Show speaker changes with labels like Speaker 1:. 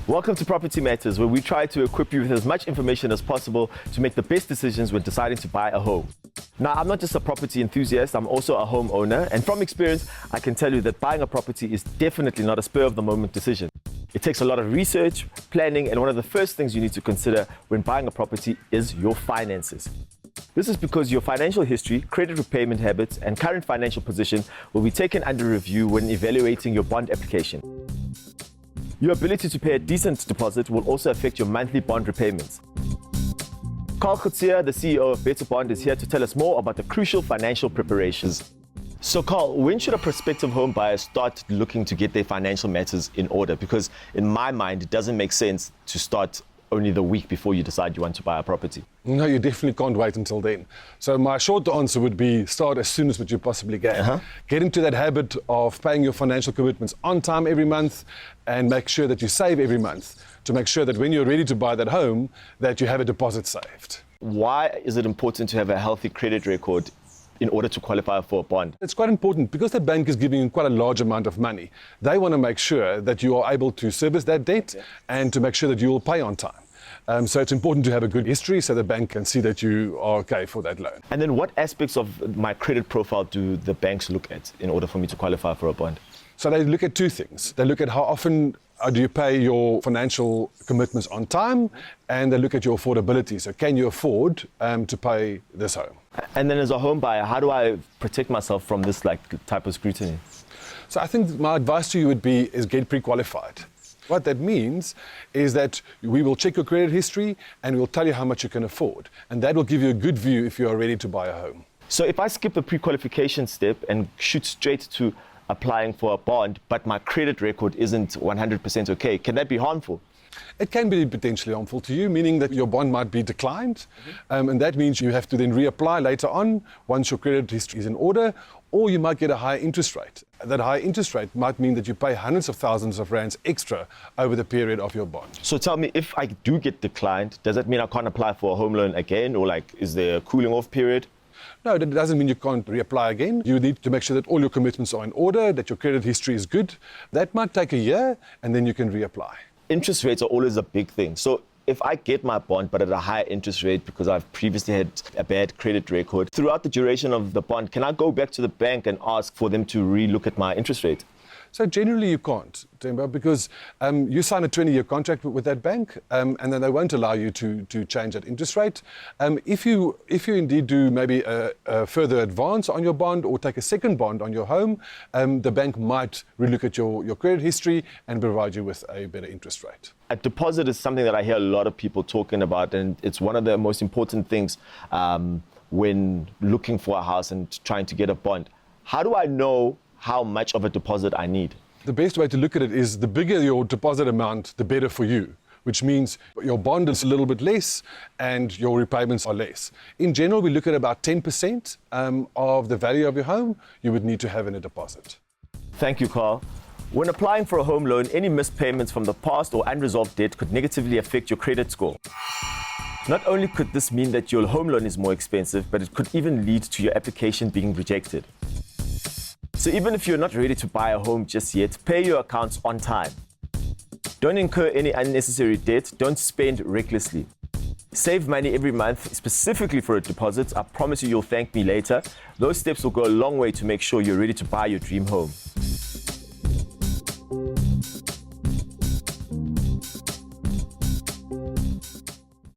Speaker 1: Welcome to Property Matters, where we try to equip you with as much information as possible to make the best decisions when deciding to buy a home. Now, I'm not just a property enthusiast, I'm also a homeowner, and from experience, I can tell you that buying a property is definitely not a spur-of-the-moment decision. It takes a lot of research, planning, and one of the first things you need to consider when buying a property is your finances. This is because your financial history, credit repayment habits, and current financial position will be taken under review when evaluating your bond application. Your ability to pay a decent deposit will also affect your monthly bond repayments. Carl Kutsia, the CEO of Better Bond, is here to tell us more about the crucial financial preparations. So Carl, when should a prospective home buyer start looking to get their financial matters in order? Because in my mind, it doesn't make sense to start only the week before you decide you want to buy a property.
Speaker 2: No, you definitely can't wait until then. So my short answer would be start as soon as what you possibly can. Get into that habit of paying your financial commitments on time every month and make sure that you save every month to make sure that when you're ready to buy that home, that you have a deposit saved.
Speaker 1: Why is it important to have a healthy credit record in order to qualify for a bond?
Speaker 2: It's quite important because the bank is giving you quite a large amount of money. They want to make sure that you are able to service that debt and to make sure that you will pay on time. So it's important to have a good history so the bank can see that you are okay for that loan.
Speaker 1: And then what aspects of my credit profile do the banks look at in order for me to qualify for a bond?
Speaker 2: So they look at two things. They look at how often do you pay your financial commitments on time, and they look at your affordability. So can you afford to pay this home?
Speaker 1: And then as a home buyer, how do I protect myself from this type of scrutiny?
Speaker 2: So I think my advice to you would be is get pre-qualified. What that means is that we will check your credit history and we'll tell you how much you can afford. And that will give you a good view if you are ready to buy a home.
Speaker 1: So if I skip the pre-qualification step and shoot straight to applying for a bond, but my credit record isn't 100% okay, can that be harmful?
Speaker 2: It can be potentially harmful to you, meaning that your bond might be declined. And that means you have to then reapply later on once your credit history is in order, or you might get a higher interest rate. That higher interest rate might mean that you pay hundreds of thousands of rands extra over the period of your bond.
Speaker 1: So tell me, if I do get declined, does that mean I can't apply for a home loan again, or is there a cooling off period?
Speaker 2: No, that doesn't mean you can't reapply again. You need to make sure that all your commitments are in order, that your credit history is good. That might take a year, and then you can reapply.
Speaker 1: Interest rates are always a big thing. So if I get my bond but at a higher interest rate because I've previously had a bad credit record, throughout the duration of the bond, can I go back to the bank and ask for them to re-look at my interest rate?
Speaker 2: So generally you can't, Temba, because you sign a 20-year contract with that bank and then they won't allow you to change that interest rate. If you indeed do maybe a further advance on your bond or take a second bond on your home, the bank might relook at your credit history and provide you with a better interest rate.
Speaker 1: A deposit is something that I hear a lot of people talking about, and it's one of the most important things when looking for a house and trying to get a bond. How do I know how much of a deposit I need?
Speaker 2: The best way to look at it is the bigger your deposit amount, the better for you, which means your bond is a little bit less and your repayments are less. In general, we look at about 10% of the value of your home you would need to have in a deposit.
Speaker 1: Thank you, Carl. When applying for a home loan, any missed payments from the past or unresolved debt could negatively affect your credit score. Not only could this mean that your home loan is more expensive, but it could even lead to your application being rejected. So even if you're not ready to buy a home just yet, pay your accounts on time. Don't incur any unnecessary debt. Don't spend recklessly. Save money every month, specifically for a deposit. I promise you'll thank me later. Those steps will go a long way to make sure you're ready to buy your dream home.